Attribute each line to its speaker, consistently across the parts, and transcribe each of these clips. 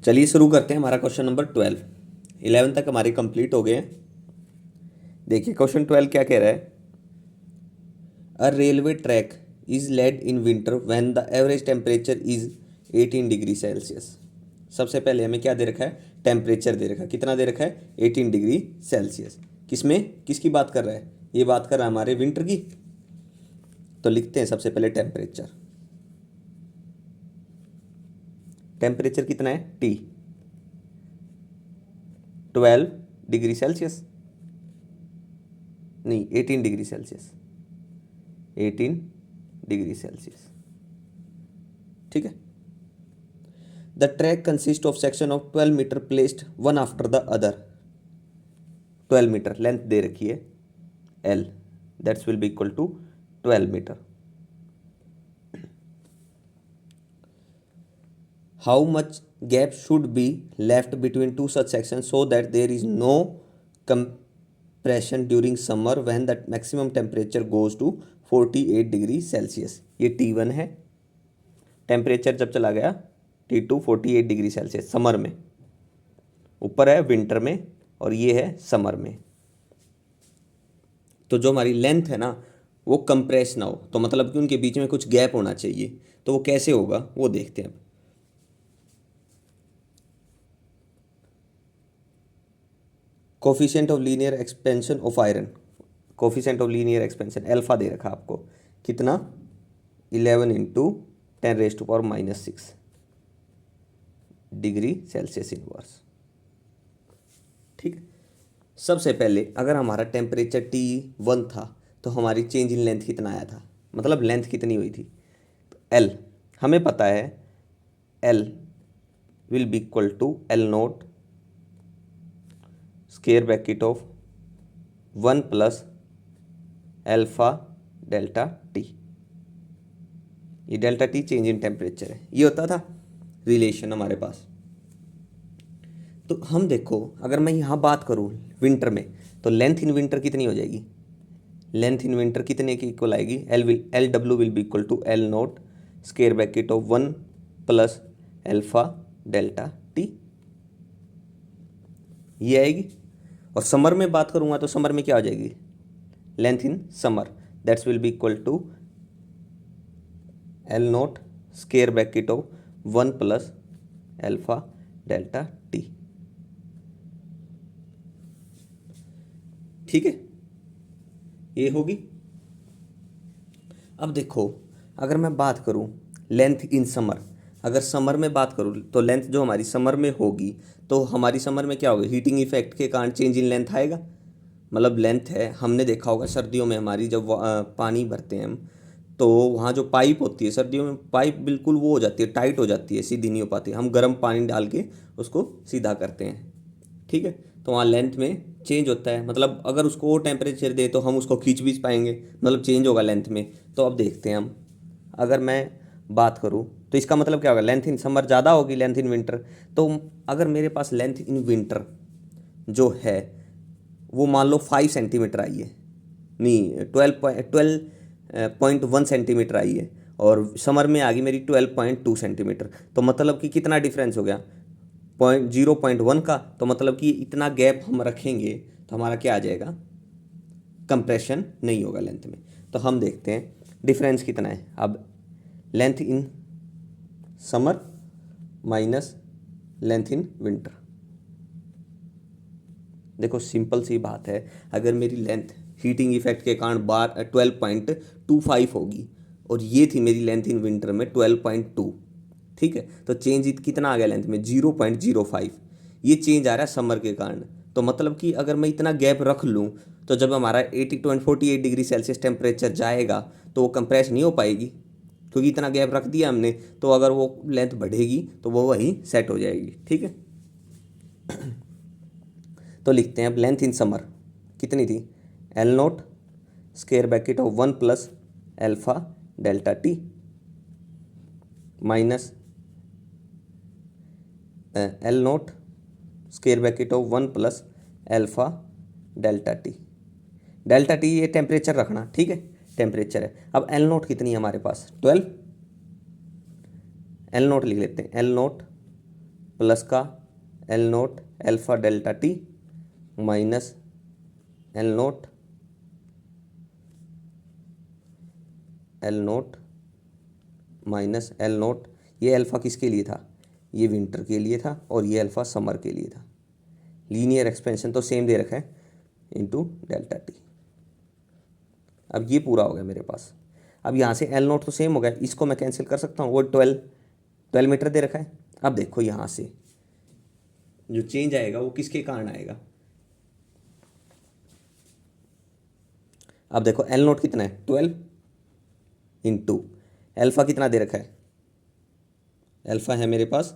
Speaker 1: चलिए शुरू करते हैं हमारा क्वेश्चन नंबर 12। 11 तक हमारे कंप्लीट हो गए हैं। देखिए क्वेश्चन 12 क्या कह रहा है। A railway track is laid in winter when the average temperature is 18 degree Celsius. सबसे पहले हमें क्या दे रखा है, टेम्परेचर दे रखा है। कितना दे रखा है, 18 डिग्री सेल्सियस। किसमें, किसकी बात कर रहा है, ये बात कर रहा है हमारे विंटर की। तो लिखते हैं सबसे पहले टेम्परेचर। टेम्परेचर कितना है, टी 12 डिग्री सेल्सियस, नहीं 18 डिग्री सेल्सियस, 18 डिग्री सेल्सियस। ठीक है। The track consist of section of 12 metre placed one after the other. 12 metre length दे रखी है L, that's will be equal to 12 metre. How much gap should be left between two such section so that there is no compression during summer when the maximum temperature goes to 48 degree Celsius. ये T1 है। Temperature जब चला गया T2 48 degree Celsius summer में, ऊपर है winter में और ये है समर में। तो जो हमारी लेंथ है ना वो कंप्रेस ना हो, तो मतलब कि उनके बीच में कुछ गैप होना चाहिए। तो वो कैसे होगा वो देखते हैं अब। Coefficient of linear expansion of iron, coefficient of linear expansion alpha दे रखा आपको कितना, 11 इंटू 10⁻⁻⁶ डिग्री सेल्सियस इनवर्स। ठीक है। सबसे पहले अगर हमारा टेम्परेचर T1 था तो हमारी चेंज इन लेंथ कितना आया था, मतलब लेंथ कितनी हुई थी। तो एल हमें पता है, L will be equal to L naught square bracket of 1 plus alpha delta T. ये delta T change in temperature है, ये होता था रिलेशन हमारे पास। तो हम देखो अगर मैं यहाँ बात करूँ विंटर में, तो लेंथ इन विंटर कितनी हो जाएगी, लेंथ इन विंटर कितने की इक्वल आएगी, L W will be equal to L naught square bracket of 1 plus alpha delta T, ये आएगी। और समर में बात करूँगा तो समर में क्या हो जाएगी, length in summer that's will be equal to L naught square bracket of 1 plus alpha delta T. ठीक है, ये होगी। अब देखो अगर मैं बात करूं लेंथ इन समर, अगर समर में बात करूं तो लेंथ जो हमारी समर में होगी, तो हमारी समर में क्या होगा, हीटिंग इफेक्ट के कारण चेंज इन लेंथ आएगा। मतलब लेंथ है, हमने देखा होगा सर्दियों में हमारी जब पानी भरते हैं हम, तो वहाँ जो पाइप होती है सर्दियों में, पाइप बिल्कुल वो हो जाती है, टाइट हो जाती है, सीधी नहीं हो पाती। हम गर्म पानी डाल के उसको सीधा करते हैं। ठीक है। तो वहाँ लेंथ में चेंज होता है, मतलब अगर उसको वो टेम्परेचर दे तो हम उसको खींच भी पाएंगे, मतलब चेंज होगा लेंथ में। तो अब देखते हैं हम, अगर मैं बात करूँ तो इसका मतलब क्या होगा, लेंथ इन समर ज़्यादा होगी लेंथ इन विंटर। तो अगर मेरे पास लेंथ इन विंटर जो है वो मान लो 5 सेंटीमीटर आई है, नहीं 12.1 सेंटीमीटर आई है, और समर में आ गई मेरी 12.2 सेंटीमीटर। तो मतलब कि कितना डिफरेंस हो गया, 0.1 का। तो मतलब कि इतना गैप हम रखेंगे तो हमारा क्या आ जाएगा, कंप्रेशन नहीं होगा लेंथ में। तो हम देखते हैं डिफरेंस कितना है। अब length in summer minus length in winter, देखो सिंपल सी बात है, अगर मेरी लेंथ हीटिंग इफेक्ट के कारण 12.25 होगी और ये थी मेरी लेंथ इन विंटर में 12.2, ठीक है, तो चेंज कितना आ गया लेंथ में, 0.05। ये चेंज आ रहा है समर के कारण। तो मतलब कि अगर मैं इतना गैप रख लूँ तो जब हमारा 48 डिग्री सेल्सियस टेम्परेचर जाएगा तो वो कंप्रेस नहीं हो पाएगी, क्योंकि इतना गैप रख दिया हमने। तो अगर वो लेंथ बढ़ेगी तो वो वहीं सेट हो जाएगी। ठीक है। तो लिखते हैं अब लेंथ इन समर कितनी थी, L naught square bracket of 1 plus alpha delta T minus L naught square bracket of 1 plus alpha delta T. Delta T ये टेम्परेचर रखना, ठीक है, टेम्परेचर है। अब एल नोट कितनी है हमारे पास, 12, एल नोट लिख लेते हैं, एल नोट प्लस का L note alpha delta T minus L note minus L note. ये अल्फ़ा किसके लिए था? ये विंटर के लिए था और ये अल्फ़ा समर के लिए था। लीनियर एक्सपेंशन तो सेम दे रखा है इंटू डेल्टा टी। अब ये पूरा हो गया मेरे पास। अब यहाँ से एल नोट तो सेम हो गया, इसको मैं कैंसिल कर सकता हूँ, वो 12 मीटर दे रखा है। अब देखो यहाँ से जो चेंज आएगा वो किसके कारण आएगा? अब देखो एल नोट कितना है 12 इंटू एल्फ़ा कितना दे रखा है? एल्फ़ा है मेरे पास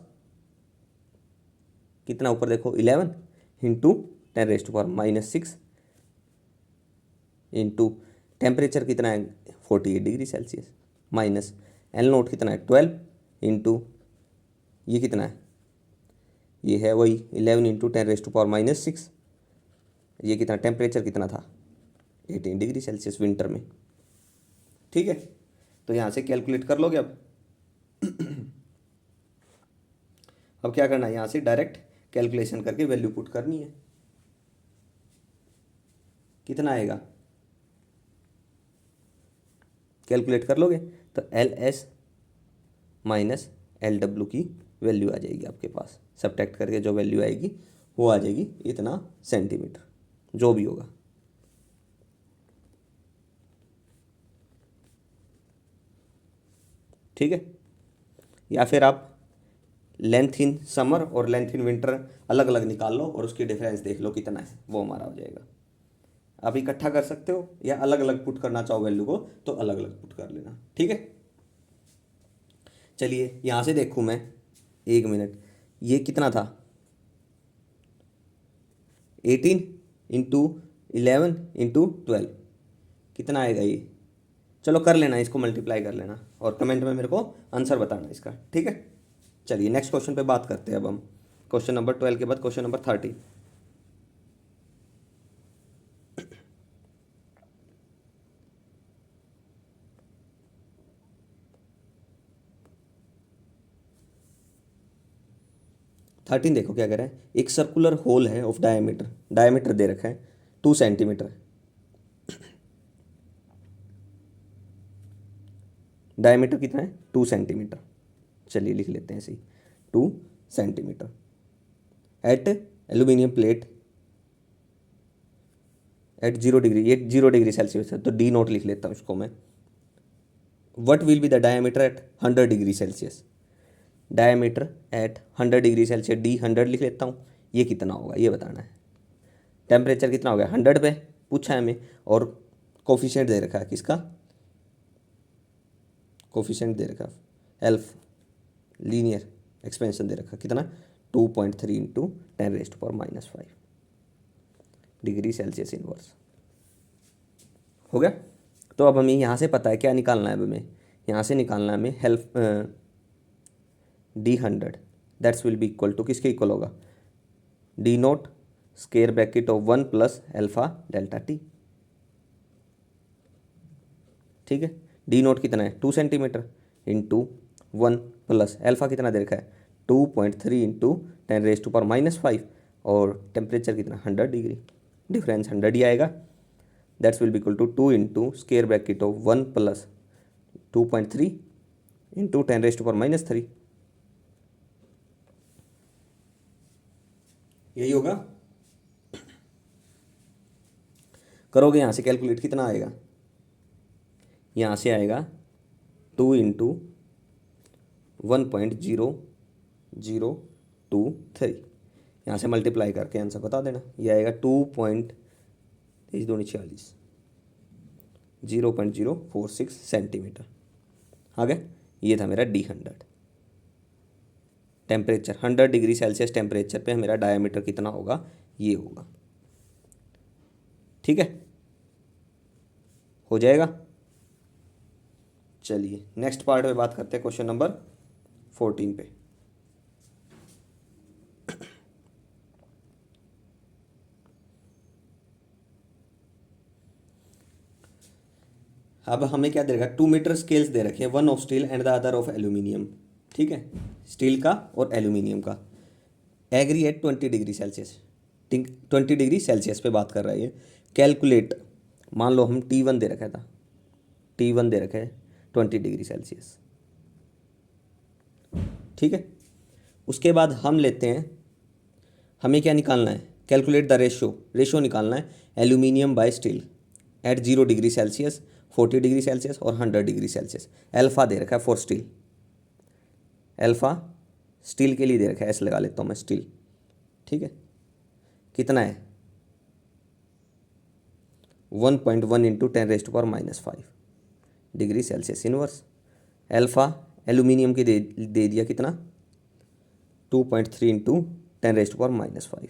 Speaker 1: कितना ऊपर देखो 11 इंटू 10⁻⁻6 इंटू टेम्परेचर कितना है 48 degree Celsius minus L note कितना है 12 इंटू ये कितना है? ये है वही 11 इंटू 10⁻⁻6। ये कितना टेम्परेचर कितना था 18 डिग्री सेल्सियस विंटर में। ठीक है, तो यहाँ से कैलकुलेट कर लोगे। अब क्या करना है, यहाँ से डायरेक्ट कैलकुलेशन करके वैल्यू पुट करनी है। कितना आएगा कैलकुलेट कर लोगे तो L S minus L W की वैल्यू आ जाएगी आपके पास। सब्ट्रैक्ट करके जो वैल्यू आएगी वो आ जाएगी इतना सेंटीमीटर, जो भी होगा। ठीक है, या फिर आप लेंथ इन समर और लेंथ इन विंटर अलग अलग निकाल लो और उसकी डिफरेंस देख लो कितना है, वो हमारा हो जाएगा। आप इकट्ठा कर सकते हो या अलग अलग पुट करना चाहो वैल्यू को तो अलग अलग पुट कर लेना। ठीक है, चलिए यहाँ से देखूँ मैं, 1 मिनट, ये कितना था 18 इंटू 11 इंटू 12 कितना आएगा ये? चलो कर लेना, इसको मल्टीप्लाई कर लेना और कमेंट में मेरे को आंसर बताना इसका। ठीक है, चलिए नेक्स्ट क्वेश्चन पे बात करते हैं। अब हम क्वेश्चन नंबर 12 के बाद क्वेश्चन नंबर 30। देखो क्या कह रहा है, एक सर्कुलर होल है ऑफ डायमीटर दे रखा है 2 सेंटीमीटर। डायमीटर कितना है 2 सेंटीमीटर। चलिए लिख लेते हैं ऐसे ही 2 centimetre at aluminium plate at 0 degree. ये 0 डिग्री सेल्सियस है तो डी नोट लिख लेता हूँ इसको मैं। What will be the diameter at 100 degree Celsius? Diameter at 100 degree Celsius D 100 लिख लेता हूँ। ये कितना होगा ये बताना है। टेम्परेचर कितना हो गया 100 पे पूछा है हमें और कोफिशिएंट दे रखा है किसका? कोफिशिएंट दे रखा है एल्फ लीनियर एक्सपेंशन दे रखा कितना 2.3 इंटू 10⁻⁻5 डिग्री सेल्सियस इनवर्स हो गया। तो अब हमें यहाँ से पता है क्या निकालना है। अब हमें यहाँ से निकालना है हमें help D100 that's will be equal to किसके इक्वल होगा? D naught square bracket of 1 plus alpha delta T. ठीक है, डी नोट कितना है 2 सेंटीमीटर इंटू 1 प्लस अल्फा कितना दे रखा है 2.3 इंटू 10⁻⁻5 और टेम्परेचर कितना 100 डिग्री, डिफरेंस 100 ही आएगा। That's will be equal to 2 into square bracket of 1 plus 2.3 into 10⁻⁻3। यही होगा। करोगे यहाँ से कैलकुलेट कितना आएगा? यहाँ से आएगा 2 इंटू 1.0023। यहाँ से मल्टीप्लाई करके आंसर बता देना। ये आएगा 2.46 0.046 सेंटीमीटर। आ गया, ये था मेरा D100। Temperature 100 degree Celsius temperature पे मेरा डायमीटर कितना होगा ये होगा। ठीक है, हो जाएगा। चलिए नेक्स्ट पार्ट में बात करते हैं क्वेश्चन नंबर 14 पे। अब हमें क्या दे रखा है 2 मीटर स्केल्स दे रखे हैं, 1 of steel and the other of aluminium. ठीक है, स्टील का और एल्यूमिनियम का। Agree at 20 degree Celsius, 20 degree Celsius पे बात कर रहा है ये। कैलकुलेट, मान लो हम T1 दे रखा था, T1 दे रखा है 20 डिग्री सेल्सियस, ठीक है। उसके बाद हम लेते हैं, हमें क्या निकालना है, कैलकुलेट द रेशो निकालना है aluminium by steel at 0 degree Celsius, 40 degree Celsius और 100 डिग्री सेल्सियस। अल्फ़ा दे रखा है फॉर स्टील, अल्फ़ा स्टील के लिए दे रखा है, ऐसे लगा लेता हूँ मैं स्टील, ठीक है। कितना है 1.1 into 10⁻⁻5 degree Celsius inverse. Alpha aluminium की दे दिया कितना 2.3 इंटू 10⁻⁻5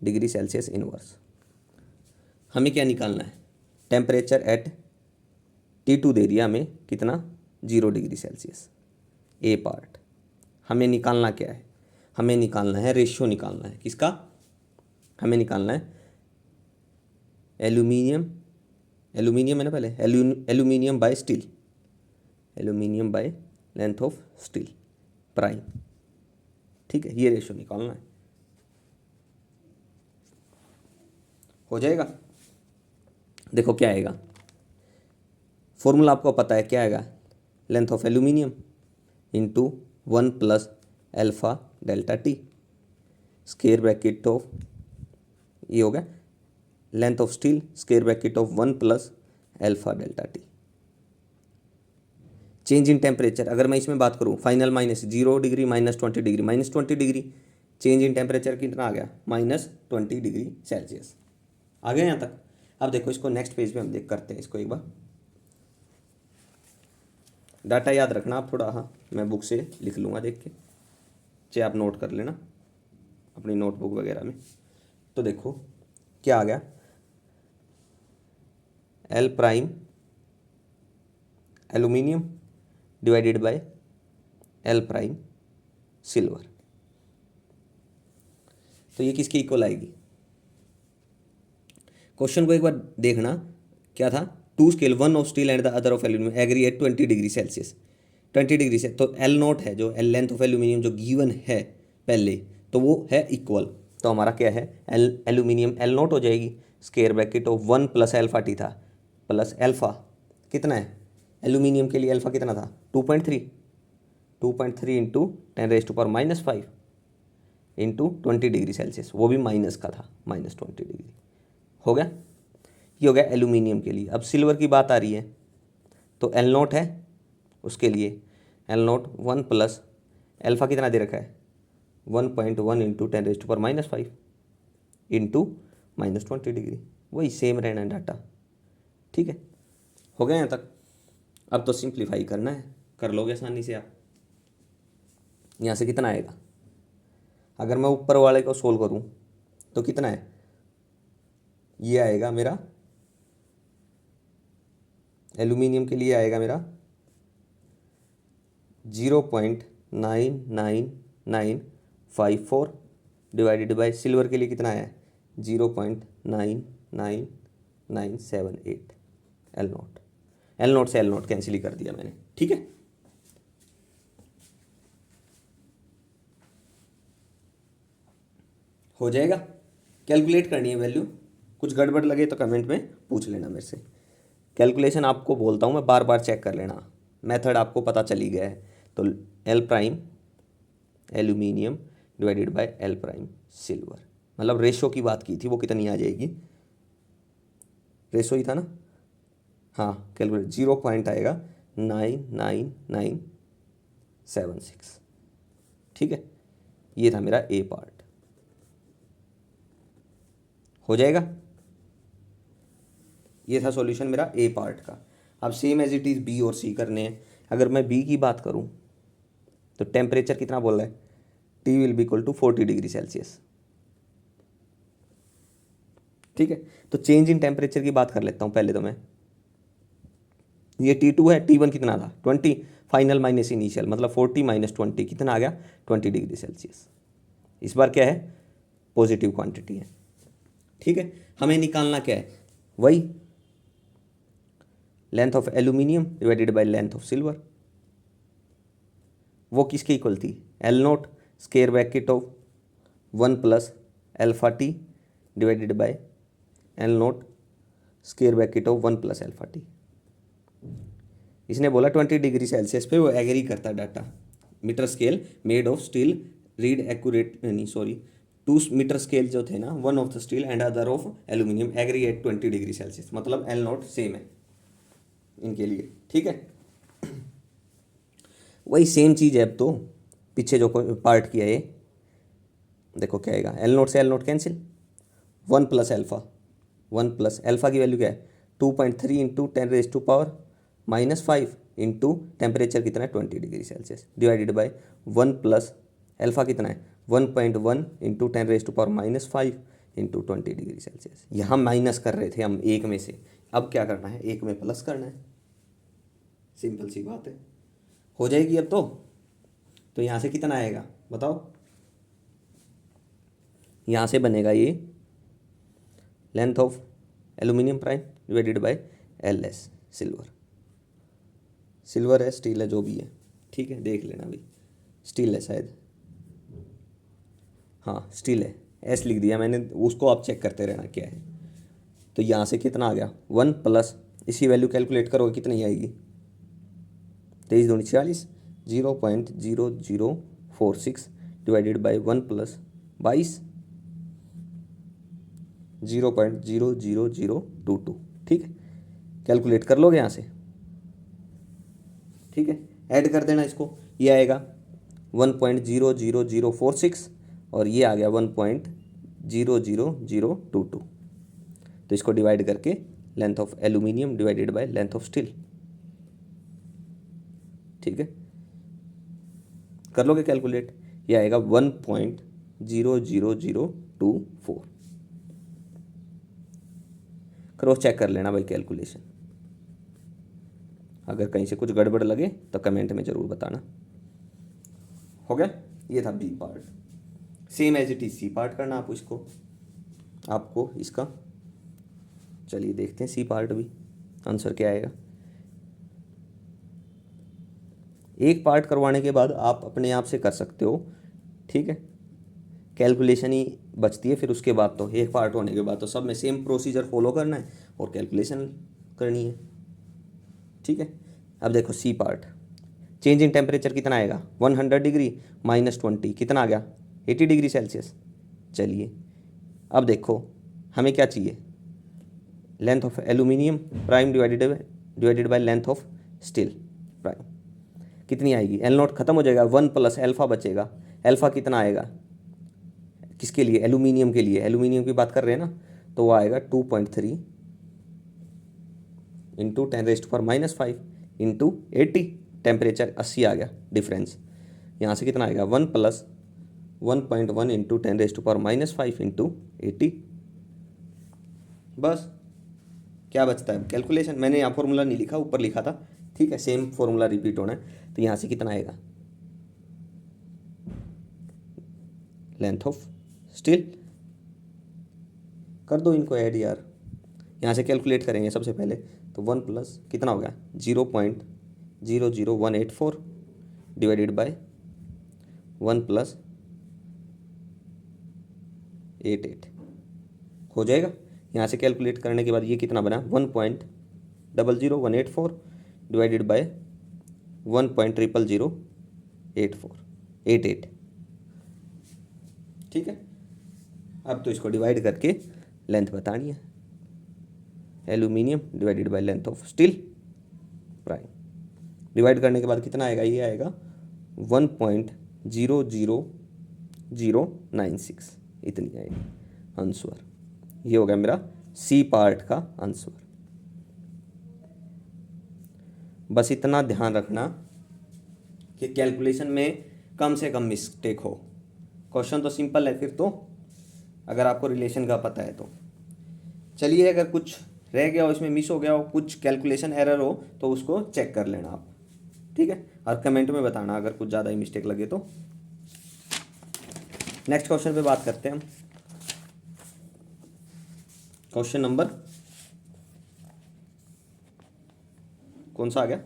Speaker 1: डिग्री सेल्सियस इनवर्स। हमें क्या निकालना है, टेम्परेचर एट T2 दे दिया हमें कितना 0 डिग्री सेल्सियस। ए पार्ट हमें निकालना क्या है, हमें निकालना है रेशियो निकालना है, किसका, हमें निकालना है एल्यूमिनियम है ना पहले, aluminium by steel, aluminium bye length of steel prime, ठीक है। ये रेशियो निकालना है, हो जाएगा। देखो क्या आएगा, फॉर्मूला आपको पता है क्या आएगा, length of aluminium into 1 plus alpha delta T, square bracket of, ये हो गया length of steel, square bracket of 1 plus alpha delta T. Change in temperature, अगर मैं इसमें बात करूँ final minus 0 degree -20 degree, -20 degree, change in temperature कितना आ गया -20 डिग्री सेल्सियस। आ गया यहाँ तक। अब देखो इसको नेक्स्ट पेज पे हम देख करते हैं इसको एक बार, डाटा याद रखना आप थोड़ा, हाँ मैं बुक से लिख लूँगा देख के, चाहे आप नोट कर लेना अपनी नोटबुक वगैरह में। तो देखो क्या आ गया, L prime aluminium divided by L prime silver, तो ये किसके इक्वल आएगी। क्वेश्चन को एक बार देखना, क्या था, two scale one of steel and the other of aluminium agree at 20 degree Celsius, 20 degree से, तो एल नोट है जो एल लेंथ ऑफ एल्यूमिनियम जो गिवन है पहले, तो वो है इक्वल, तो हमारा क्या है एल्यूमिनियम एल नोट हो जाएगी, square bracket of 1 plus alpha T था, प्लस अल्फा कितना है एल्यूमिनियम के लिए, अल्फा कितना था 2.3 इंटू 10⁻⁻5 इंटू 20 डिग्री सेल्सियस, वो भी माइनस का था, -20 डिग्री हो गया। ये हो गया एल्यूमिनियम के लिए। अब सिल्वर की बात आ रही है, तो एल नोट है उसके लिए, एल नोट 1 प्लस अल्फा कितना दे रखा है 1.1 इंटू 10⁻⁻5 इंटू -20 डिग्री, वही सेम रहना है डाटा, ठीक है। हो गया यहाँ तक। अब तो सिंप्लीफाई करना है, कर लोगे आसानी से आप। यहाँ से कितना आएगा, अगर मैं ऊपर वाले को सोल्व करूँ तो कितना है, ये आएगा मेरा एल्यूमिनियम के लिए आएगा मेरा 0.99954 डिवाइडेड बाय सिल्वर के लिए कितना है 0.99978 एल नोट, एल नोट से एल नोट कैंसिल ही कर दिया मैंने, ठीक है। हो जाएगा, कैलकुलेट करनी है वैल्यू, कुछ गड़बड़ लगे तो कमेंट में पूछ लेना मेरे से। कैलकुलेशन आपको बोलता हूँ मैं, बार बार चेक कर लेना, मेथड आपको पता चली गया है। तो L prime aluminium divided by L prime silver, मतलब रेशो की बात की थी, वो कितनी आ जाएगी, रेशो ही था ना, हाँ कैलकुलेट 0 पॉइंट आएगा 99976, ठीक है। ये था मेरा ए पार्ट, हो जाएगा। ये था सॉल्यूशन मेरा ए पार्ट का। अब same as it is B or C करने हैं। अगर मैं बी की बात करूं तो टेम्परेचर कितना बोल रहा है, T will be equal to 40 degree Celsius, ठीक है। तो चेंज इन टेम्परेचर की बात कर लेता हूं पहले तो मैं, ये T2 है, T1 कितना था 20, फाइनल माइनस इनिशियल, मतलब 40 - 20 कितना आ गया 20 डिग्री सेल्सियस। इस बार क्या है पॉजिटिव क्वांटिटी है, ठीक है। हमें निकालना क्या है, वही length of aluminium divided by length of silver, वो किसके इक्वल थी L naught square bracket of 1 plus alpha T divided by L naught square bracket of 1 plus alpha T. इसने बोला 20 डिग्री सेल्सियस पे वो एग्री करता data. Metre scale made of steel read accurate नहीं सॉरी 2 मीटर स्केल जो थे ना, one of the steel and other of aluminium agree at 20 degree Celsius, मतलब एल नोट सेम है इनके लिए। ठीक है, वही सेम चीज़ है। अब तो पीछे जो पार्ट किया है देखो क्या आएगा, एल नोट से L note cancel, 1 plus alpha, 1 plus alpha की वैल्यू क्या है 2.3 इंटू 10⁻⁻⁵ इंटू टेम्परेचर कितना है 20 degree Celsius divided by 1 plus alpha कितना है 1.1 इंटू 10⁻⁻5 इंटू 20 डिग्री सेल्सियस। यहाँ माइनस कर रहे थे हम एक में से, अब क्या करना है एक में प्लस करना है, सिंपल सी बात है, हो जाएगी अब तो यहाँ से कितना आएगा बताओ, यहाँ से बनेगा ये length of aluminium prime divided by L S silver है स्टील है जो भी है, ठीक है देख लेना भाई, स्टील है शायद, हाँ स्टील है, एस लिख दिया मैंने, उसको आप चेक करते रहना क्या है। तो यहाँ से कितना आ गया 1 प्लस, इसी वैल्यू कैलकुलेट करोगे कितनी आएगी 23 दूनी 46, 0.0046 डिवाइडेड बाई 1 प्लस 22, 0.00022। ठीक है, कैलकुलेट कर लोगे यहाँ से, ठीक है ऐड कर देना इसको, ये आएगा 1.00046 और ये आ गया 1.00022। तो इसको डिवाइड करके length of aluminium divided by length of steel, ठीक है कर लोगे कैलकुलेट, ये आएगा 1.00024। क्रॉस चेक कर लेना भाई कैलकुलेशन, अगर कहीं से कुछ गड़बड़ लगे तो कमेंट में ज़रूर बताना। हो गया, ये था B part, same as it is C part करना आपको इसका। चलिए देखते हैं सी पार्ट भी आंसर क्या आएगा। एक पार्ट करवाने के बाद आप अपने आप से कर सकते हो, ठीक है कैलकुलेशन ही बचती है फिर उसके बाद, तो एक पार्ट होने के बाद तो सब में सेम प्रोसीजर फॉलो करना है और कैलकुलेशन करनी है। ठीक है, अब देखो C part, change in temperature कितना आएगा 100 डिग्री -20 कितना आ गया 80 डिग्री सेल्सियस। चलिए अब देखो हमें क्या चाहिए, length of aluminium prime divided by length of steel prime कितनी आएगी, एल नोट खत्म हो जाएगा 1 प्लस अल्फा बचेगा, अल्फा कितना आएगा किसके लिए एल्यूमिनियम के लिए, एल्यूमिनियम की बात कर रहे हैं ना, तो वो आएगा 2.3 इंटू 10⁻⁻5 इंटू 80, टेम्परेचर 80 आ गया डिफरेंस, यहाँ से कितना आएगा 1 प्लस 1.1 इंटू 10⁻⁻5 इंटू 80। बस क्या बचता है कैलकुलेशन, मैंने यहाँ फॉर्मूला नहीं लिखा ऊपर लिखा था, ठीक है सेम फॉर्मूला रिपीट होना है। तो यहाँ से कितना आएगा लेंथ ऑफ स्टील, कर दो इनको ऐड यार, यहाँ से कैलकुलेट करेंगे सबसे पहले, तो 1 प्लस कितना होगा 0.00184 डिवाइडेड बाय 1 प्लस 88 हो जाएगा। यहाँ से कैलकुलेट करने के बाद ये कितना बना 1.00184 डिवाइडेड बाय 1.00088। ठीक है, अब तो इसको डिवाइड करके लेंथ बतानी है, aluminium divided by length of steel prime, divide करने के बाद कितना आएगा, ये आएगा 1.00096 इतनी आएगी आंसर। ये हो गया मेरा सी पार्ट का आंसर। बस इतना ध्यान रखना कि कैलकुलेशन में कम से कम मिस्टेक हो, क्वेश्चन तो सिंपल है फिर तो, अगर आपको रिलेशन का पता है तो। चलिए अगर कुछ रह गया हो इसमें, मिस हो गया हो, कुछ कैलकुलेशन एरर हो तो उसको चेक कर लेना आप, ठीक है और कमेंट में बताना अगर कुछ ज़्यादा ही मिस्टेक लगे तो। नेक्स्ट क्वेश्चन पे बात करते हैं हम, क्वेश्चन नंबर कौन सा आ गया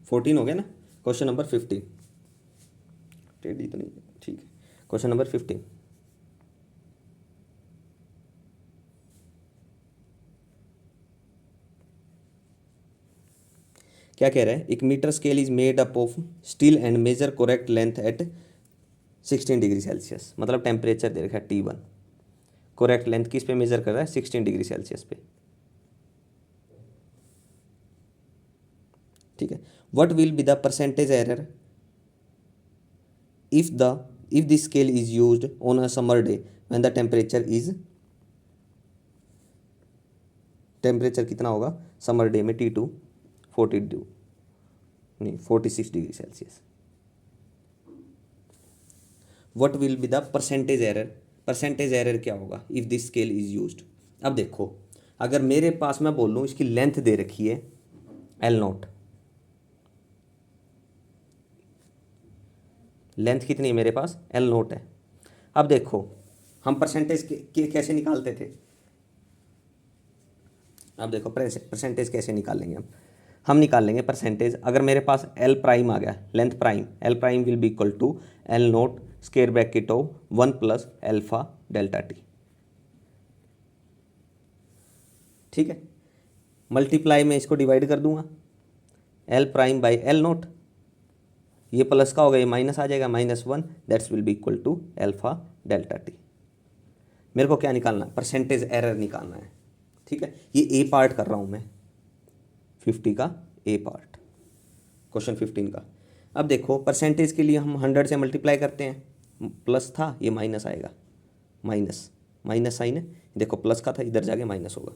Speaker 1: 14 हो गया ना, क्वेश्चन नंबर 15। टेढ़ी तो नहीं है, ठीक है। Question number 15। क्या कह रहा है, एक metre scale is made up of steel and measure correct length at 16 degree Celsius. मतलब टेम्परेचर दे रखा है T1, करेक्ट लेंथ किस पे मेजर कर रहा है, 16 डिग्री सेल्सियस पे, ठीक है। What will be the percentage error if the scale is used on a summer day when the temperature कितना होगा समर डे में, T2 46 degree Celsius. What will be the percentage error, percentage error क्या होगा if this scale is used. अब देखो, अगर मेरे पास मैं बोल लूँ इसकी लेंथ दे रखी है L0, लेंथ कितनी है मेरे पास, L0 है। अब देखो हम परसेंटेज के कैसे निकालते थे, अब देखो परसेंटेज कैसे निकालेंगे हम निकाल लेंगे परसेंटेज। अगर मेरे पास L प्राइम आ गया, length prime, L prime will be equal to L0 square bracket of 1 plus alpha delta T, ठीक है। मल्टीप्लाई में इसको डिवाइड कर दूंगा, L प्राइम बाई L0, ये प्लस का होगा ये माइनस आ जाएगा, -1, that's will be equal to alpha delta T. मेरे को क्या निकालना है, परसेंटेज एरर निकालना है, ठीक है। ये ए पार्ट कर रहा हूँ मैं, 50 का ए पार्ट, क्वेश्चन 15 का। अब देखो परसेंटेज के लिए हम 100 से मल्टीप्लाई करते हैं, प्लस था ये माइनस आएगा, माइनस माइनस साइन है, देखो प्लस का था इधर जाके माइनस होगा,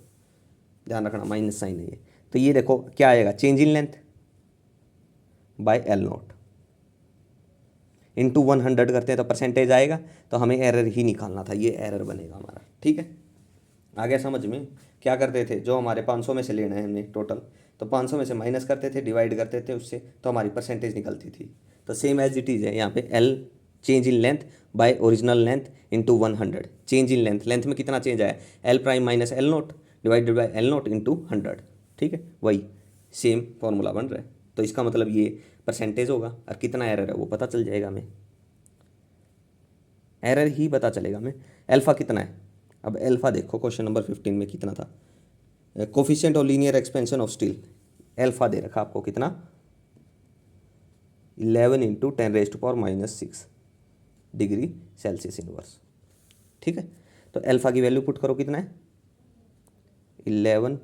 Speaker 1: ध्यान रखना माइनस साइन है ये। तो ये देखो क्या आएगा, change in length bye L0 into 100 करते हैं तो परसेंटेज आएगा, तो हमें एरर ही निकालना था, ये एरर बनेगा हमारा, ठीक है। आ गया समझ में। क्या करते थे, जो हमारे 500 में से लेना है हमने टोटल, तो 500 में से माइनस करते थे, डिवाइड करते थे उससे, तो हमारी परसेंटेज निकलती थी। तो सेम एज इट इज़ है यहाँ पे, L change in length bye original length into 100, change in length, length में कितना चेंज आया, L prime minus L0 divided by L0 into 100, ठीक है। वही सेम फॉर्मूला बन रहा है, तो इसका मतलब ये परसेंटेज होगा, और कितना एरर है वो पता चल जाएगा हमें, एरर ही पता चलेगा हमें। अल्फा कितना है, अब अल्फा देखो क्वेश्चन नंबर 15 में कितना था, coefficient of linear expansion of steel, alpha दे रखा आपको कितना, 11 इंटू 10⁻⁻6 डिग्री सेल्सियस इनवर्स, ठीक है। तो अल्फा की वैल्यू पुट करो, कितना है 11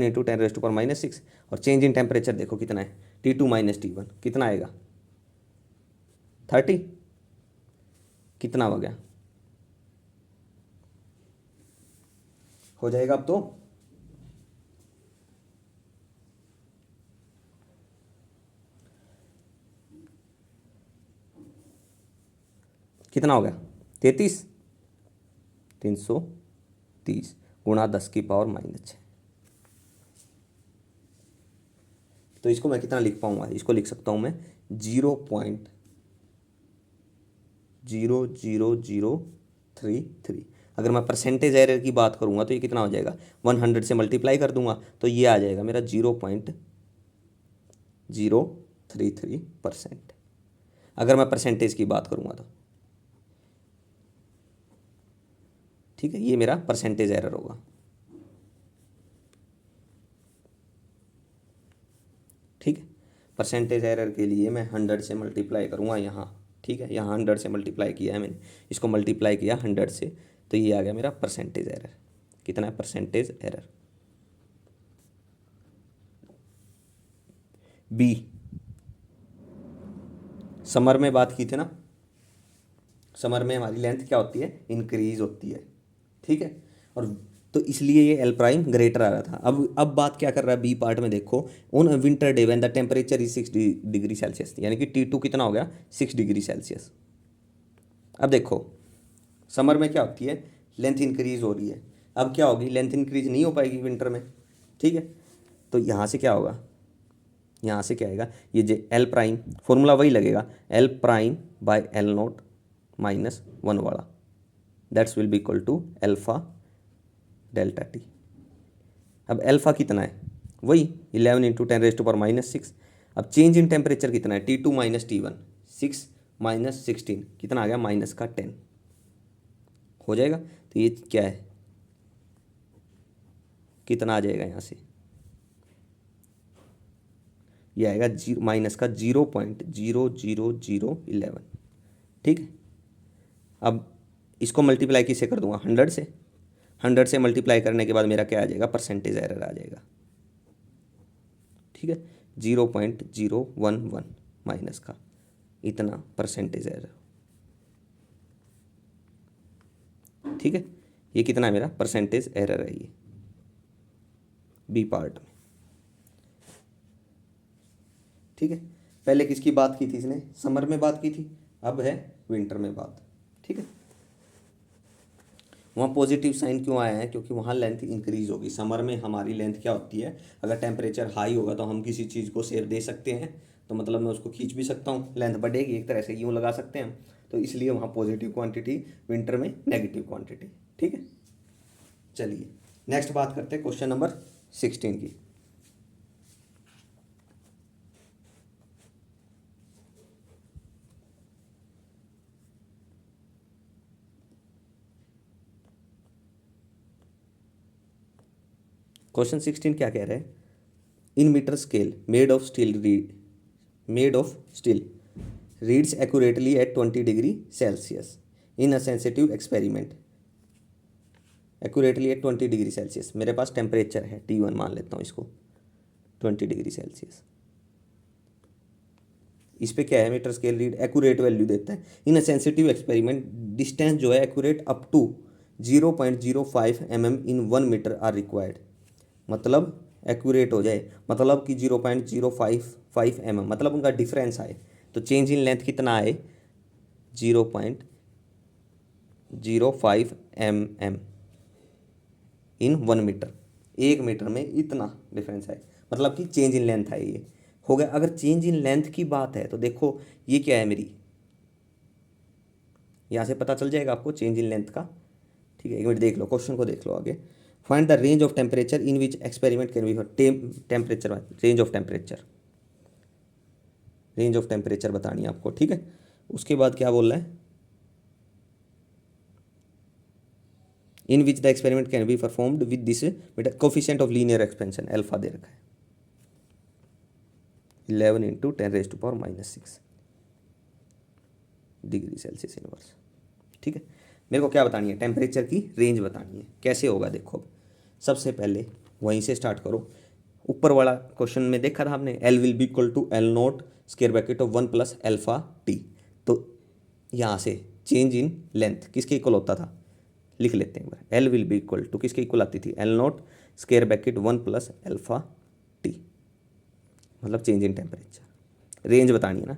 Speaker 1: इंटू 10⁻⁻6, और चेंज इन टेम्परेचर देखो कितना है, T2 माइनस T1 कितना आएगा 30, कितना हो गया, हो जाएगा अब तो, कितना हो गया 33, 330 गुणा 10⁻⁻6। तो इसको मैं कितना लिख पाऊंगा, इसको लिख सकता हूं मैं 0.00033। अगर मैं परसेंटेज एरर की बात करूंगा तो ये कितना हो जाएगा, 100 से मल्टीप्लाई कर दूंगा तो ये आ जाएगा मेरा 0.033%, अगर मैं परसेंटेज की बात करूंगा तो, ठीक है। ये मेरा परसेंटेज एरर होगा, ठीक है। परसेंटेज एरर के लिए मैं 100 से मल्टीप्लाई करूँगा यहाँ, ठीक है। यहाँ 100 से मल्टीप्लाई किया है मैंने, इसको मल्टीप्लाई किया 100 से, तो ये आ गया मेरा परसेंटेज एरर, कितना है परसेंटेज एरर। बी, समर में बात की थी ना, समर में हमारी लेंथ क्या होती है, इंक्रीज होती है, ठीक है। और तो इसलिए ये L प्राइम ग्रेटर आ रहा था। अब बात क्या कर रहा है बी पार्ट में, देखो on winter day when the temperature is 6 degree Celsius, यानी कि T2 कितना हो गया 6 डिग्री सेल्सियस। अब देखो समर में क्या होती है, लेंथ इंक्रीज हो रही है, अब क्या होगी, लेंथ इंक्रीज नहीं हो पाएगी विंटर में, ठीक है। तो यहाँ से क्या होगा, यहाँ से क्या आएगा, ये जो L प्राइम फॉर्मूला वही लगेगा, L प्राइम बाय L0 -1 वाला, that's will be equal to alpha delta T. अब अल्फा कितना है, वही 11 इंटू 10⁻⁻6, अब चेंज इन टेम्परेचर कितना है, T2 माइनस T1, 6 माइनस 16 कितना आ गया, माइनस का 10 हो जाएगा। तो ये क्या है, कितना आ जाएगा यहाँ से, ये आएगा माइनस का 0.00011। ठीक है, अब इसको मल्टीप्लाई किससे कर दूंगा, 100 से। 100 से मल्टीप्लाई करने के बाद मेरा क्या आ जाएगा, परसेंटेज एरर आ जाएगा। ठीक है, 0.011 माइनस का इतना परसेंटेज एरर। ठीक है, ये कितना है मेरा परसेंटेज एरर है, ये बी पार्ट में। ठीक है, पहले किसकी बात की थी इसने, समर में बात की थी, अब है विंटर में बात। ठीक है, वहाँ पॉजिटिव साइन क्यों आया है, क्योंकि वहाँ लेंथ इंक्रीज होगी। समर में हमारी लेंथ क्या होती है, अगर टेम्परेचर हाई होगा तो हम किसी चीज़ को शेप दे सकते हैं, तो मतलब मैं उसको खींच भी सकता हूँ, लेंथ बढ़ेगी, एक तरह से यूँ लगा सकते हैं हम। तो इसलिए वहाँ पॉजिटिव क्वांटिटी, विंटर में नेगेटिव क्वांटिटी। ठीक है, चलिए नेक्स्ट बात करते हैं क्वेश्चन नंबर 16 की। क्वेश्चन 16 क्या कह रहे हैं, in metre scale made of steel reads accurately at 20 degree Celsius in a sensitive experiment. Accurately at 20 degree Celsius, मेरे पास टेम्परेचर है T1 मान लेता हूँ इसको, 20 डिग्री सेल्सियस। इस पे क्या है, metre scale read accurate value देता है। In a sensitive experiment distance जो है एक्यूरेट अप टू 0.05 mm इन 1 मीटर आर रिक्वायर्ड। मतलब एक्यूरेट हो जाए, मतलब कि 0.055 mm, मतलब उनका डिफरेंस आए। तो चेंज इन लेंथ कितना आए, 0.05 mm इन 1 मीटर, 1 मीटर में इतना डिफरेंस है, मतलब कि चेंज इन लेंथ है। ये हो गया। अगर चेंज इन लेंथ की बात है तो देखो ये क्या है मेरी, यहाँ से पता चल जाएगा आपको चेंज इन लेंथ का। ठीक है, एक मिनट देख लो, क्वेश्चन को देख लो आगे। Find the range of temperature in which experiment can B, temperature, range of temperature, range of temperature बतानी है आपको। ठीक है, उसके बाद क्या बोल रहा है, in which the experiment can be performed with this coefficient of linear expansion, alpha दे रखा है 11 × 10⁻⁻⁶ डिग्री सेल्सियस इनवर्स। ठीक है, मेरे को क्या बतानी है, टेम्परेचर की रेंज बतानी है। कैसे होगा देखो, सबसे पहले वहीं से स्टार्ट करो। ऊपर वाला क्वेश्चन में देखा था आपने, L will be equal to L0 square bracket of 1 + α/t। तो यहाँ से चेंज इन लेंथ किसके इक्वल होता था, लिख लेते हैं एक बार। L will be equal to किसके इक्वल आती थी, L0 स्क्वायर ब्रैकेट 1 + α/t, मतलब चेंज इन टेम्परेचर। रेंज बतानी है ना,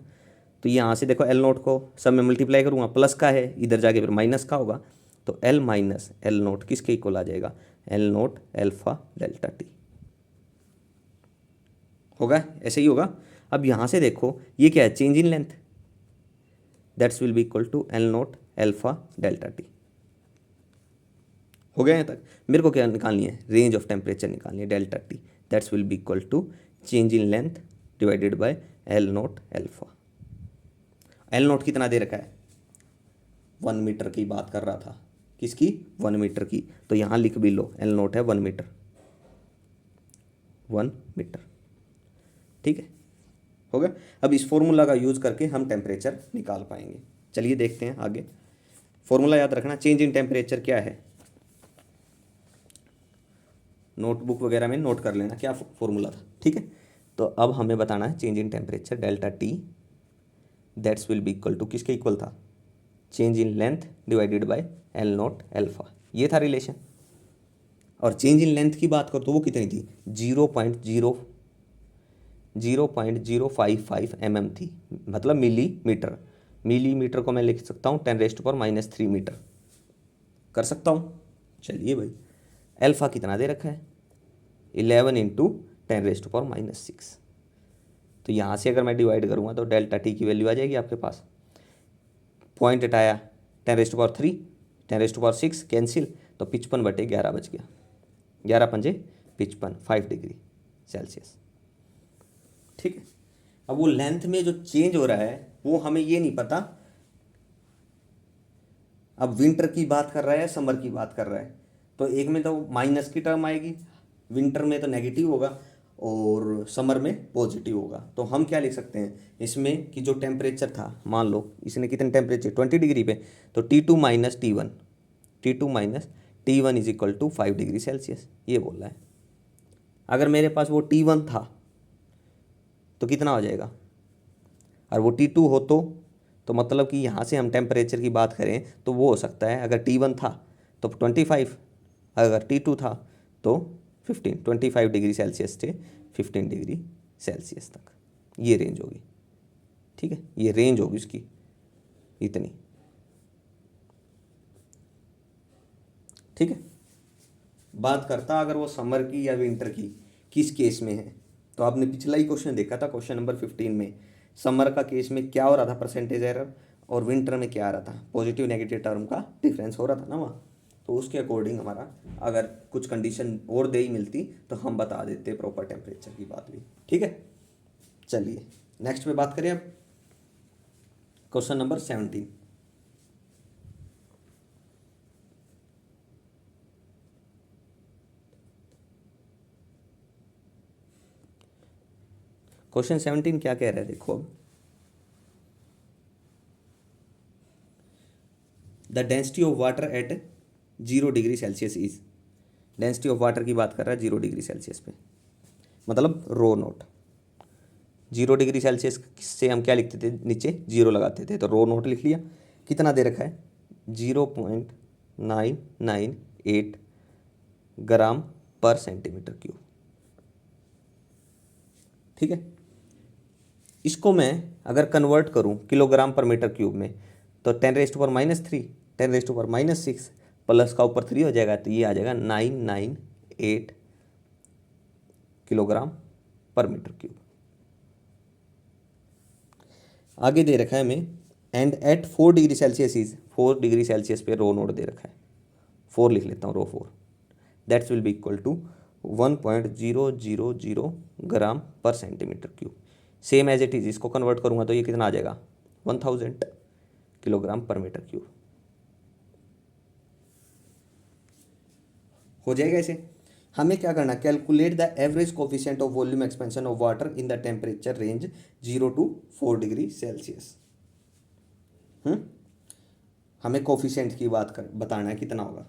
Speaker 1: तो यहाँ से देखो L0 को सब में मल्टीप्लाई करूँगा, प्लस का है, इधर जाके फिर माइनस का होगा, तो L माइनस L0 किसके इक्वल आ जाएगा, L0 α∆t होगा, ऐसे ही होगा। अब यहाँ से देखो ये क्या है, change in length, that's will be equal to L0 α∆t। हो गया यहाँ तक। मेरे को क्या निकालनी है, रेंज ऑफ टेम्परेचर निकालनी है, delta T, that's will be equal to change in length divided by L0 alpha. L0 कितना दे रखा है, 1 मीटर की बात कर रहा था, किसकी, 1 मीटर की। तो यहाँ लिख भी लो, L0 है 1 मीटर, 1 मीटर। ठीक है, हो गया। अब इस फॉर्मूला का यूज़ करके हम टेम्परेचर निकाल पाएंगे। चलिए देखते हैं आगे। फॉर्मूला याद रखना, चेंज इन टेम्परेचर क्या है, नोटबुक वगैरह में नोट कर लेना क्या फॉर्मूला था। ठीक है, तो अब हमें बताना है change in temperature delta T, that's will be equal to किसके इक्वल था, change in length divided by L0 alpha, ये था रिलेशन। और चेंज इन लेंथ की बात करो तो वो कितनी थी, 0.055 mm थी, मतलब मिलीमीटर। मिलीमीटर को मैं लिख सकता हूँ 10⁻³ मीटर, कर सकता हूँ। चलिए भाई, अल्फा कितना दे रखा है, 11 × 10⁻⁻⁶। तो यहाँ से अगर मैं डिवाइड करूँगा तो डेल्टा टी की वैल्यू आ जाएगी आपके पास, पॉइंट हटाया 10⁻³ 10⁻⁶ कैंसिल, तो 55/11 बच गया, 11 × 5 = 55 5 डिग्री सेल्सियस। ठीक है, अब वो लेंथ में जो चेंज हो रहा है वो हमें ये नहीं पता अब विंटर की बात कर रहा है समर की बात कर रहा है। तो एक में तो माइनस की टर्म आएगी, विंटर में तो नेगेटिव होगा और समर में पॉजिटिव होगा। तो हम क्या लिख सकते हैं इसमें कि जो टेम्परेचर था, मान लो इसने कितने टेम्परेचर 20 डिग्री पे, तो T2 - T1 is equal to 5 degree Celsius, ये बोल रहा है। अगर मेरे पास वो T1 था तो कितना हो जाएगा, और वो T2 हो तो मतलब कि यहाँ से हम टेम्परेचर की बात करें तो वो हो सकता है, अगर T1 था तो 25, अगर T2 था तो 15, 25 डिग्री सेल्सियस से 15 डिग्री सेल्सियस तक ये रेंज होगी। ठीक है, ये रेंज होगी उसकी इतनी। ठीक है, बात करता अगर वो समर की या विंटर की किस केस में है, तो आपने पिछला ही क्वेश्चन देखा था, क्वेश्चन नंबर 15 में समर का केस में क्या हो रहा था परसेंटेज एरर, और विंटर में क्या आ रहा था, पॉजिटिव नेगेटिव टर्म का डिफरेंस हो रहा था ना वहाँ। तो उसके अकॉर्डिंग हमारा अगर कुछ कंडीशन और दे ही मिलती तो हम बता देते प्रॉपर टेम्परेचर की बात भी। ठीक है, चलिए नेक्स्ट पे बात करें अब, क्वेश्चन नंबर 17। क्वेश्चन 17 क्या कह रहा है देखो अब, the density of water at 0 degree Celsius is, density of water की बात कर रहा है 0 डिग्री सेल्सियस पे, मतलब रो नोट। 0 डिग्री सेल्सियस से हम क्या लिखते थे, नीचे जीरो लगाते थे, तो रो नोट लिख लिया। कितना दे रखा है, 0.998 ग्राम पर सेंटीमीटर क्यूब। ठीक है, इसको मैं अगर कन्वर्ट करूं किलोग्राम पर मीटर क्यूब में, तो 10⁻³ 10⁻⁻6 प्लस का ऊपर 3 हो जाएगा, तो ये आ जाएगा 998 किलोग्राम पर मीटर क्यूब। आगे दे रखा है हमें, and at 4 degree Celsius is, 4 degree Celsius पे रो नोट दे रखा है, 4 लिख लेता हूँ, rho 4, that's will be equal to 1.000 gram per centimetre cube. Same as it is, इसको कन्वर्ट करूँगा तो ये कितना आ जाएगा, 1000 किलोग्राम पर मीटर क्यूब हो जाएगा। ऐसे हमें क्या करना, calculate the average coefficient of volume expansion of water in the temperature range 0 to 4 degree Celsius. हमें कोफिशिएंट की बात कर बताना है कितना होगा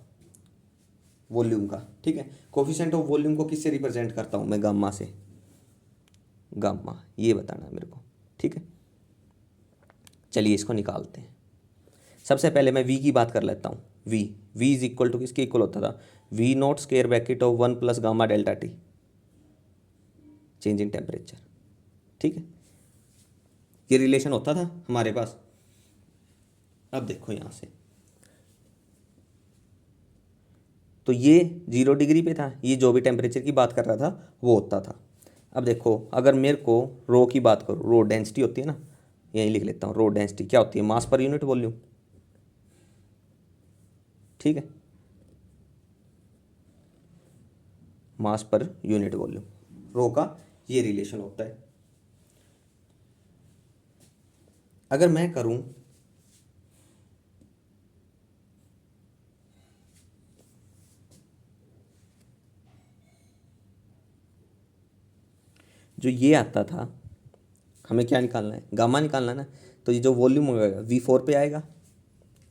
Speaker 1: वॉल्यूम का। ठीक है, कोफिशिएंट ऑफ वॉल्यूम को किससे रिप्रेजेंट करता हूँ मैं, गामा से, गामा, ये बताना है मेरे को। ठीक है, चलिए इसको निकालते हैं। सबसे पहले मैं वी की बात कर लेता हूँ। वी इज इक्वल टू किसके इक्वल होता था, V0 square bracket of 1 plus gamma delta T, change in temperature. ठीक है, ये रिलेशन होता था हमारे पास। अब देखो यहाँ से, तो ये 0 डिग्री पे था, ये जो भी टेम्परेचर की बात कर रहा था वो होता था। अब देखो अगर मेरे को रो की बात करूँ, रो डेंसिटी होती है ना, यही लिख लेता हूँ, रो डेंसिटी क्या होती है, मास पर यूनिट वॉल्यूम। ठीक है, मास पर यूनिट वॉल्यूम, रो का ये रिलेशन होता है। अगर मैं करूं जो ये आता था, हमें क्या निकालना है, गामा निकालना है ना, तो ये जो वॉल्यूम होगा V4 पे आएगा।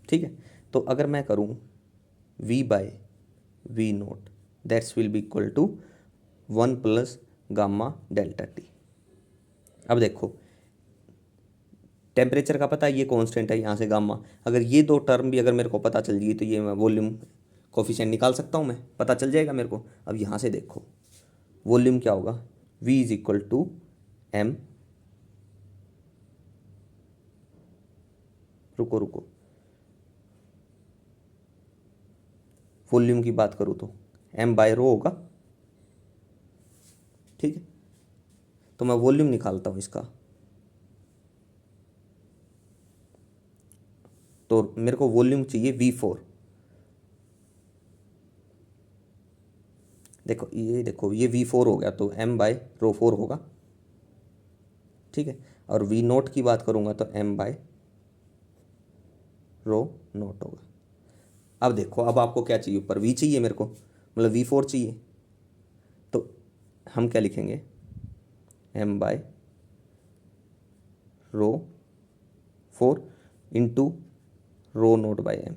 Speaker 1: ठीक है, तो अगर मैं करूं V/V0 that's will be equal to 1 plus gamma delta T. अब देखो टेम्परेचर का पता है ये कांस्टेंट है, यहाँ से गामा, अगर ये दो टर्म भी अगर मेरे को पता चल जाएगी तो ये मैं वॉल्यूम कोफिशिएंट निकाल सकता हूँ, मैं पता चल जाएगा मेरे को। अब यहाँ से देखो वॉल्यूम क्या होगा, V is equal to M, रुको रुको, वॉल्यूम की बात करूँ तो m/ρ होगा। ठीक है, तो मैं वॉल्यूम निकालता हूँ इसका, तो मेरे को वॉल्यूम चाहिए V4। देखो ये V4 हो गया, तो m/ρ4 होगा। ठीक है। और वी नोट की बात करूँगा तो m बाय रो नोट होगा। अब देखो, अब आपको क्या चाहिए, ऊपर v चाहिए मेरे को, मतलब v4 चाहिए, तो हम क्या लिखेंगे, m by rho 4 into rho naught by m,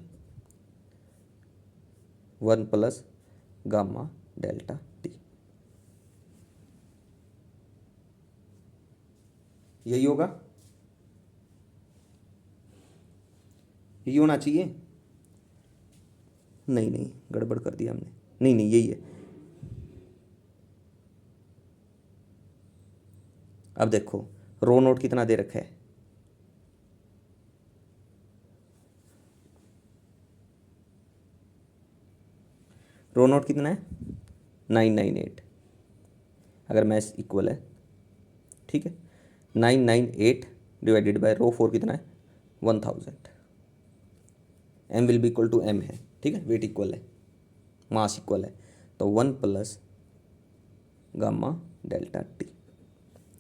Speaker 1: 1 plus gamma delta T. यही होगा, यही होना चाहिए। नहीं नहीं, गड़बड़ कर दिया हमने, नहीं नहीं यही है। अब देखो रो नोट कितना दे रखा है, रो नोट कितना है 998, अगर मैथ इक्वल है, ठीक है। 998 डिवाइडेड बाय रो 4 कितना है 1000, m will be equal to m है, ठीक है, वेट इक्वल है, मास इक्वल है, तो 1 प्लस गामा डेल्टा टी।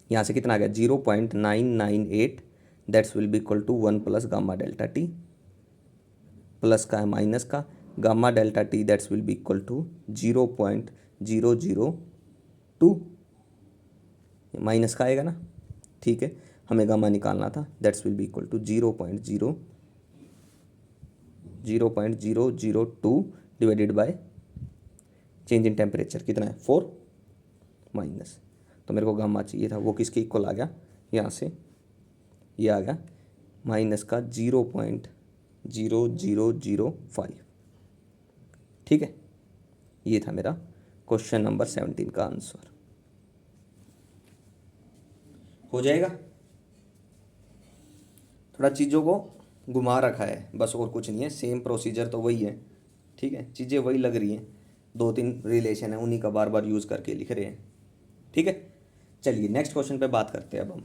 Speaker 1: यहाँ से कितना आ गया 0.998, that's will be equal to 1 plus gamma delta T, plus का है माइनस का gamma delta T, that's will be equal to 0.002, minus का आएगा ना, ठीक है, हमें गामा निकालना था, that's will be equal to 0.002 divided by change in temperature कितना है 4 माइनस, तो मेरे को गामा चाहिए था, वो किसके इक्वल आ गया, यहाँ से ये आ गया माइनस का 0.0005, ठीक है। ये था मेरा क्वेश्चन नंबर 17 का आंसर। हो जाएगा, थोड़ा चीज़ों को घुमा रखा है बस, और कुछ नहीं है, सेम प्रोसीजर तो वही है, ठीक है, चीज़ें वही लग रही हैं, 2-3 रिलेशन है उन्हीं का बार बार यूज़ करके लिख रहे हैं, ठीक है। चलिए नेक्स्ट क्वेश्चन पे बात करते हैं अब हम।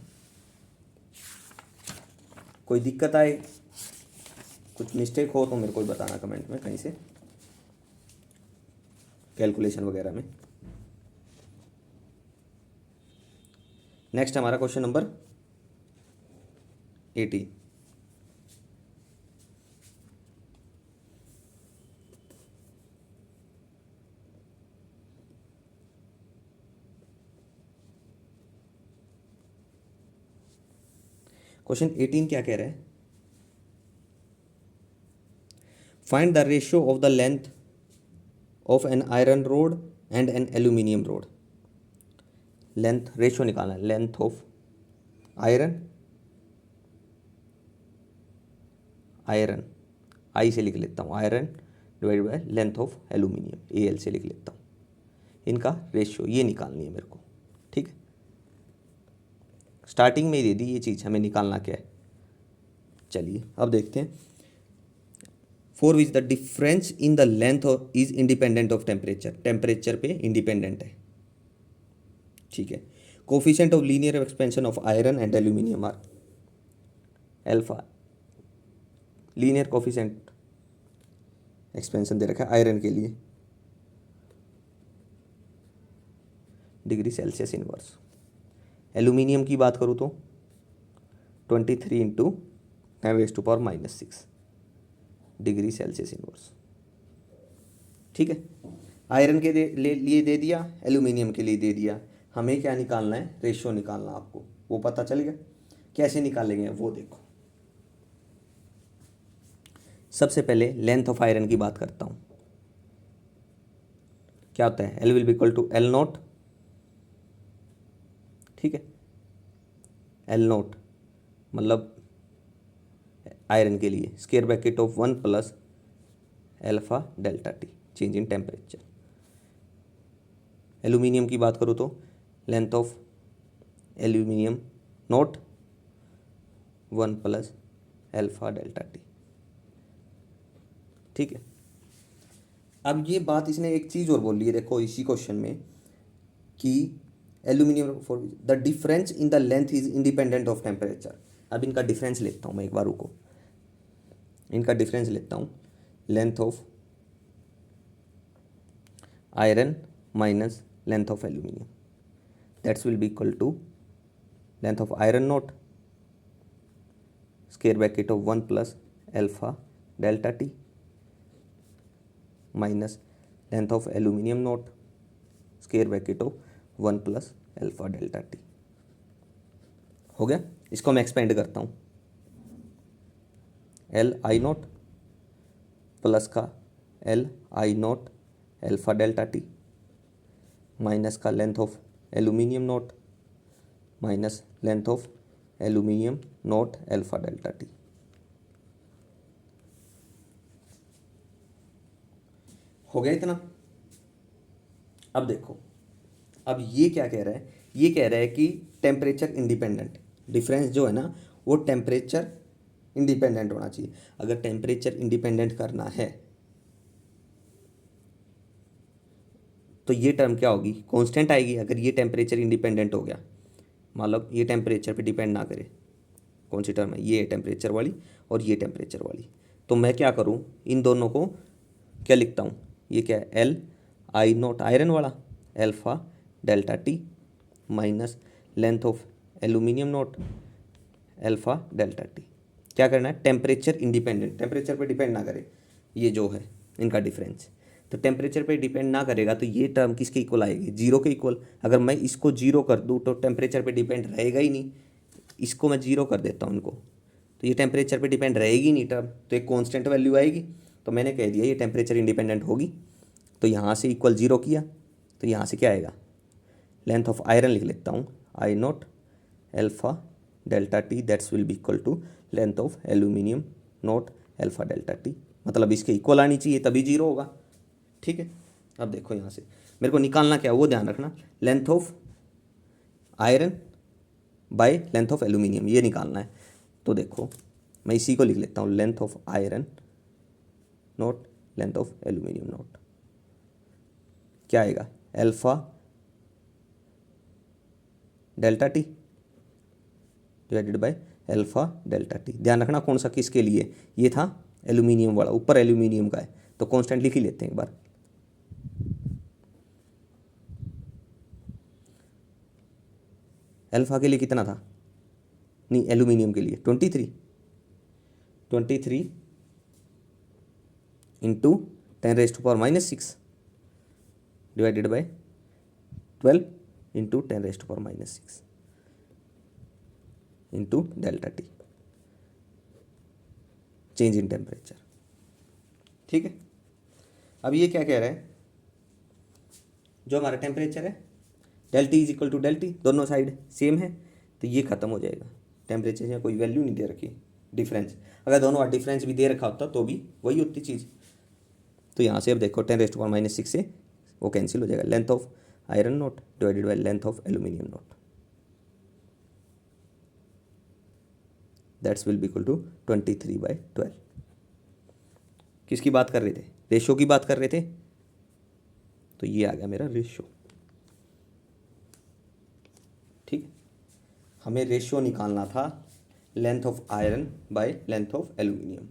Speaker 1: कोई दिक्कत आए, कुछ मिस्टेक हो तो मेरे को बताना कमेंट में कहीं से, कैलकुलेशन वगैरह में। नेक्स्ट हमारा क्वेश्चन नंबर 18। क्वेश्चन 18 क्या कह रहा है, find the ratio of the length of an iron rod and an aluminium rod. Length ratio निकालना है, length of iron, iron I से लिख लेता हूँ, iron divide by length of aluminium A L से लिख लेता हूँ, इनका रेशियो ये निकालनी है मेरे को, ठीक है। स्टार्टिंग में ही दे दी ये चीज़, हमें निकालना क्या है, चलिए अब देखते हैं। For which the difference in the length is independent of temperature, temperature पे इंडिपेंडेंट है, ठीक है। Coefficient of linear expansion of iron and aluminium are alpha, linear coefficient expansion दे रखा है आयरन के लिए, डिग्री सेल्सियस इनवर्स। एल्यूमिनियम की बात करूँ तो 23 इंटू 10⁻⁻⁶ डिग्री सेल्सियस इनवर्स, ठीक है। आयरन के लिए दे दिया, एल्यूमिनियम के लिए दे दिया, हमें क्या निकालना है, रेशियो निकालना, आपको वो पता चल गया, कैसे निकालेंगे वो देखो। सबसे पहले लेंथ ऑफ आयरन की बात करता हूँ, क्या होता है, L will be equal to L naught, ठीक है, एल नोट मतलब आयरन के लिए square bracket of 1 plus alpha delta T, change in temperature. Aluminium की बात करूँ तो length of aluminium naught 1 plus alpha delta T, ठीक है। अब ये बात इसने एक चीज़ और बोली है, देखो इसी क्वेश्चन में, कि aluminium for the difference in the length is independent of temperature. अब इनका डिफरेंस लेता हूँ मैं एक बार, रुको, इनका डिफरेंस लेता हूँ, length of iron minus length of aluminium, that's will be equal to length of iron naught square bracket of 1 plus alpha delta T minus length of aluminium naught square bracket of 1 plus alpha delta T. हो गया। इसको मैं expand करता हूँ, L I naught plus का L I naught alpha delta T minus का length of aluminium naught minus length of aluminium naught alpha delta T. हो गया इतना। अब देखो, अब ये क्या कह रहा है, ये कह रहा है कि टेम्परेचर इंडिपेंडेंट, डिफरेंस जो है ना वो टेम्परेचर इंडिपेंडेंट होना चाहिए। अगर टेम्परेचर इंडिपेंडेंट करना है तो ये टर्म क्या होगी, कांस्टेंट आएगी। अगर ये टेम्परेचर इंडिपेंडेंट हो गया, मतलब ये टेम्परेचर पे डिपेंड ना करे, कौन सी टर्म है, ये टेम्परेचर वाली और ये टेम्परेचर वाली, तो मैं क्या करूँ, इन दोनों को क्या लिखता हूँ, ये क्या है, एल आई नोट आयरन वाला alpha delta T minus length of aluminium naught alpha delta T. क्या करना है, टेम्परेचर इंडिपेंडेंट, टेम्परेचर पे डिपेंड ना करे ये जो है इनका डिफरेंस। तो टेम्परेचर पे डिपेंड ना करेगा तो ये टर्म किसके इक्वल आएगी, जीरो के इक्वल। अगर मैं इसको जीरो कर दूँ तो टेम्परेचर पे डिपेंड रहेगा ही नहीं। इसको मैं जीरो कर देता हूँ इनको, तो ये टेम्परेचर पे डिपेंड रहेगी नहीं टर्म, तो एक कांस्टेंट वैल्यू आएगी। तो मैंने कह दिया ये टेम्परेचर इंडिपेंडेंट होगी, तो यहाँ से इक्वल जीरो किया, तो यहाँ से क्या आएगा, लेंथ ऑफ आयरन लिख लेता हूँ, I naught alpha delta T that's will be equal to length of aluminium naught alpha delta T. मतलब इसके इक्वल आनी चाहिए तभी जीरो होगा। ठीक है। अब देखो यहाँ से मेरे को निकालना क्या है वो ध्यान रखना, length of iron bye length of aluminium ये निकालना है। तो देखो मैं इसी को लिख लेता हूँ, length of iron note length of aluminium note क्या आएगा, alpha delta T divided by alpha delta T. ध्यान रखना कौन सा किसके लिए, ये था एल्यूमिनियम वाला, ऊपर एल्यूमिनियम का है तो कांस्टेंट लिख ही लेते हैं एक बार। अल्फा के लिए कितना था, नहीं एल्यूमिनियम के लिए 23 into 10⁻⁻⁶ divided by 12 into 10⁻⁻⁶ into delta T, change in temperature. ठीक है। अब ये क्या कह रहा है, जो हमारा टेम्परेचर है del T is equal to del T, दोनों साइड सेम है तो ये खत्म हो जाएगा। टेम्परेचर में कोई वैल्यू नहीं दे रखी, डिफरेंस, अगर दोनों बार डिफरेंस भी दे रखा होता तो भी वही होती चीज़। तो यहाँ से अब देखो 10⁻⁻⁶ से वो कैंसिल हो जाएगा, length of iron naught divided by length of aluminium naught that's will be equal to 23/12। किसकी बात कर रहे थे, रेशो की बात कर रहे थे, तो ये आ गया मेरा रेशो। ठीक, हमें रेशियो निकालना था length of iron bye length of aluminium.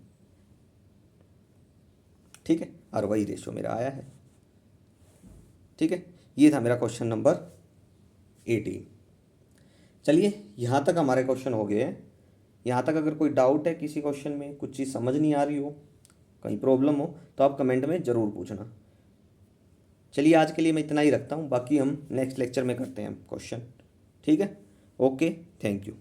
Speaker 1: ठीक है, और वही रेशियो मेरा आया है। ठीक है, ये था मेरा क्वेश्चन नंबर 18। चलिए यहाँ तक हमारे क्वेश्चन हो गए हैं। यहाँ तक अगर कोई डाउट है किसी क्वेश्चन में, कुछ चीज़ समझ नहीं आ रही हो, कहीं प्रॉब्लम हो तो आप कमेंट में ज़रूर पूछना। चलिए आज के लिए मैं इतना ही रखता हूँ, बाकी हम नेक्स्ट लेक्चर में करते हैं क्वेश्चन। ठीक है, ओके, थैंक यू।